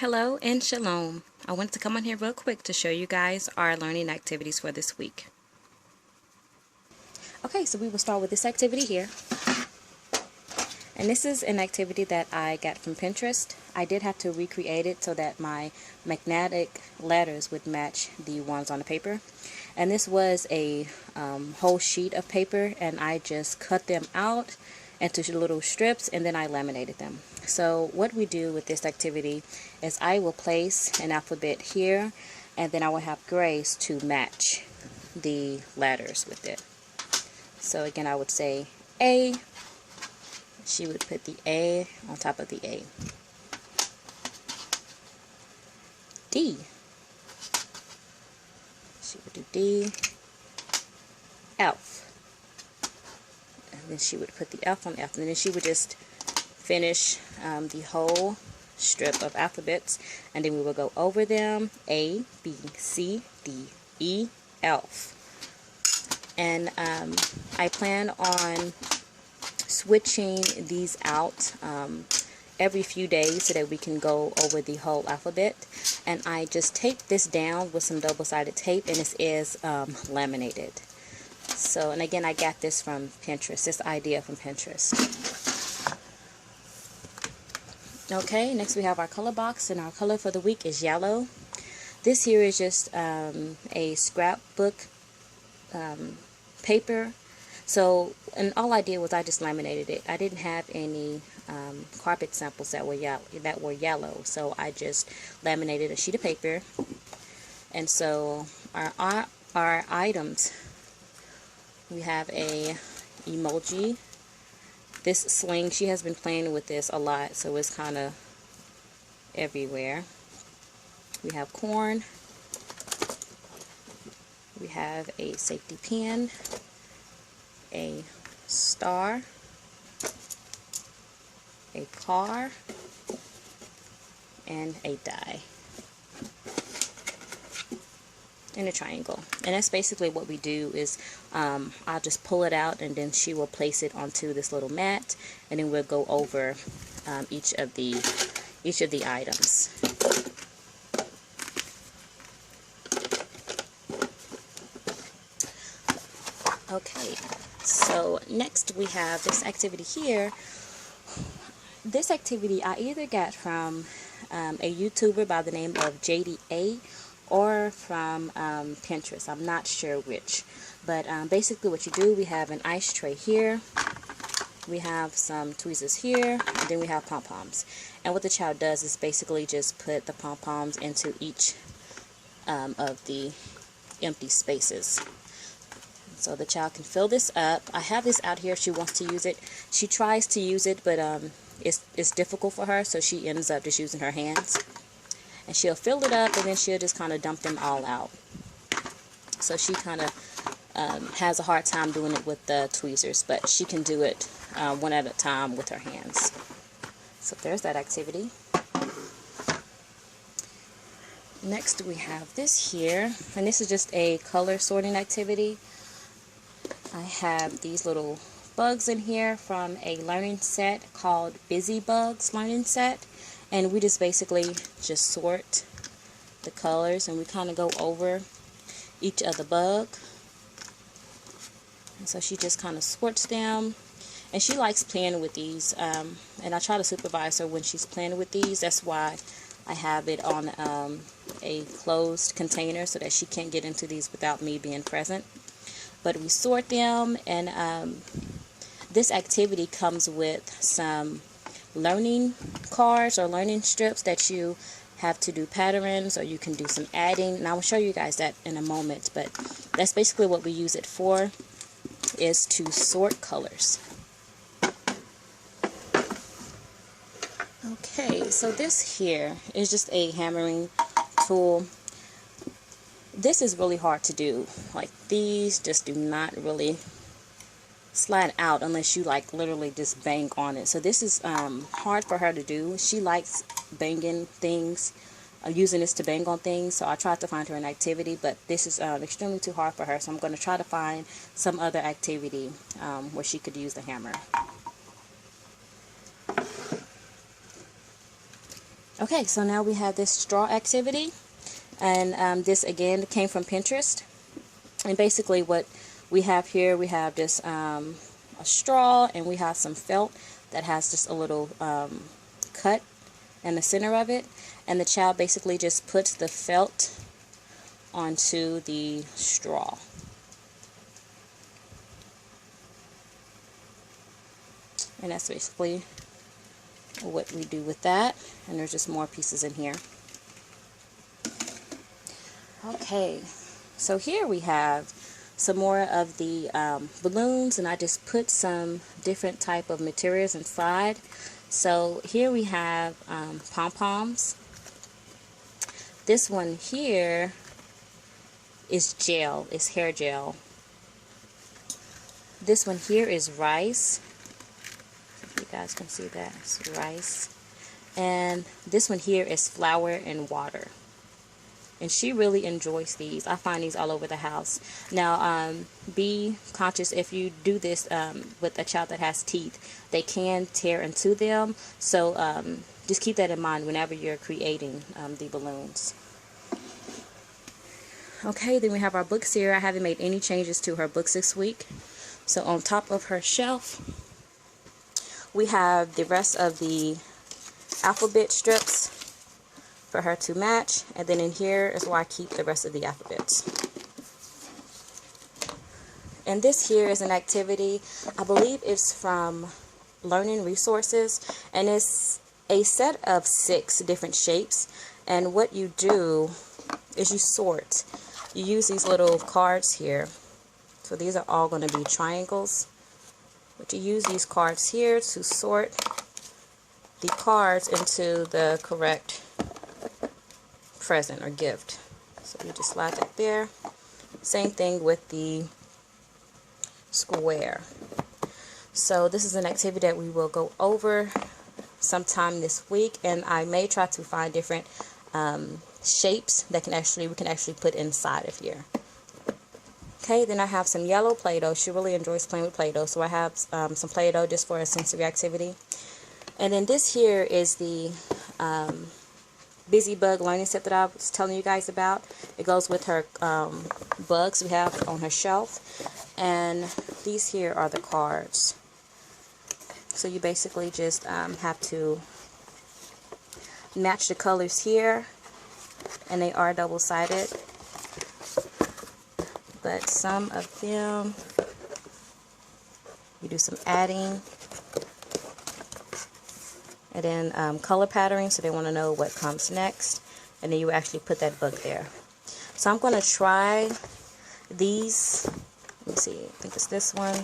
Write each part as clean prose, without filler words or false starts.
Hello and shalom. I wanted to come on here real quick to show you guys our learning activities for this week. Okay, so we will start with this activity here. And this is an activity that I got from Pinterest. I did have to recreate it so that my magnetic letters would match the ones on the paper. And this was a whole sheet of paper, and I just cut them out into little strips and then I laminated them. So what we do with this activity is I will place an alphabet here, and then I will have Grace to match the letters with it. So again, I would say A. She would put the A on top of the A. D. She would do D. F. And then she would put the F on F. And then she would just finish the whole strip of alphabets. And then we will go over them. A, B, C, D, E, F. And I plan on switching these out every few days so that we can go over the whole alphabet. And I just taped this down with some double-sided tape, and this is laminated. So, and again, I got this from Pinterest, this idea from Pinterest. Okay, next we have our color box, and our color for the week is yellow. This here is just a scrapbook paper. So, and all I did was I just laminated it. I didn't have any carpet samples that were yellow, so I just laminated a sheet of paper. And so our items, we have a emoji. This sling, she has been playing with this a lot, so it's kind of everywhere. We have corn. We have a safety pin, a star, a car, and a die, and a triangle. And that's basically what we do is I'll just pull it out, and then she will place it onto this little mat, and then we'll go over each of the items. Okay, so next we have this activity here. This activity I either got from a YouTuber by the name of JDA or from Pinterest. I'm not sure which. But basically what you do, we have an ice tray here. We have some tweezers here, and then we have pom-poms. And what the child does is basically just put the pom-poms into each of the empty spaces. So the child can fill this up. I have this out here if she wants to use it. She tries to use it, but it's difficult for her, so she ends up just using her hands. And she'll fill it up, and then she'll just kind of dump them all out. So she kind of has a hard time doing it with the tweezers, but she can do it one at a time with her hands. So there's that activity. Next we have this here, and this is just a color sorting activity. I have these little bugs in here from a learning set called Busy Bugs learning set, and we just basically just sort the colors, and we kind of go over each of the bug. And so she just kind of sorts them, and she likes playing with these, and I try to supervise her when she's playing with these. That's why I have it on a closed container so that she can't get into these without me being present. But we sort them, and this activity comes with some learning cards or learning strips that you have to do patterns, or you can do some adding, and I will show you guys that in a moment. But that's basically what we use it for, is to sort colors. Okay, so this here is just a hammering tool. This is really hard to do. Like, these just do not really slide out unless you like literally just bang on it. So this is hard for her to do. She likes banging things, using this to bang on things. So I tried to find her an activity, but this is extremely too hard for her. So I'm going to try to find some other activity where she could use the hammer. Okay, so now we have this straw activity, and this again came from Pinterest. And basically what we have here, we have just a straw, and we have some felt that has just a little cut in the center of it, and the child basically just puts the felt onto the straw. And that's basically what we do with that, and there's just more pieces in here. Okay, so here we have some more of the balloons, and I just put some different type of materials inside. So here we have pom-poms. This one here is gel, it's hair gel. This one here is rice. If you guys can see that, it's rice. And this one here is flour and water. And she really enjoys these. I find these all over the house. Now, be conscious if you do this with a child that has teeth. They can tear into them. So just keep that in mind whenever you're creating the balloons. Okay, then we have our books here. I haven't made any changes to her books this week. So on top of her shelf, we have the rest of the alphabet strips for her to match, and then in here is where I keep the rest of the alphabets. And this here is an activity, I believe it's from Learning Resources, and it's a set of 6 different shapes. And what you do is you sort. You use these little cards here. So these are all going to be triangles. But you use these cards here to sort the cards into the correct present or gift. So you just slide that there. Same thing with the square. So this is an activity that we will go over sometime this week, and I may try to find different shapes that we can actually put inside of here. Okay, then I have some yellow Play-Doh. She really enjoys playing with Play-Doh, so I have some Play-Doh just for a sensory activity. And then this here is the Busy Bug learning set that I was telling you guys about. It goes with her bugs we have on her shelf. And these here are the cards. So you basically just have to match the colors here. And they are double-sided. But some of them, you do some adding. And then color patterning, so they want to know what comes next. And then you actually put that bug there. So I'm going to try these. Let me see, I think it's this one,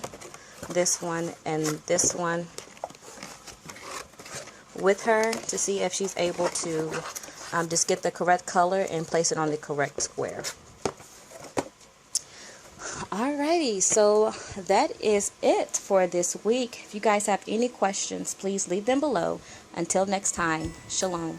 and this one with her to see if she's able to just get the correct color and place it on the correct square. Alrighty, so that is it for this week. If you guys have any questions, please leave them below. Until next time, shalom.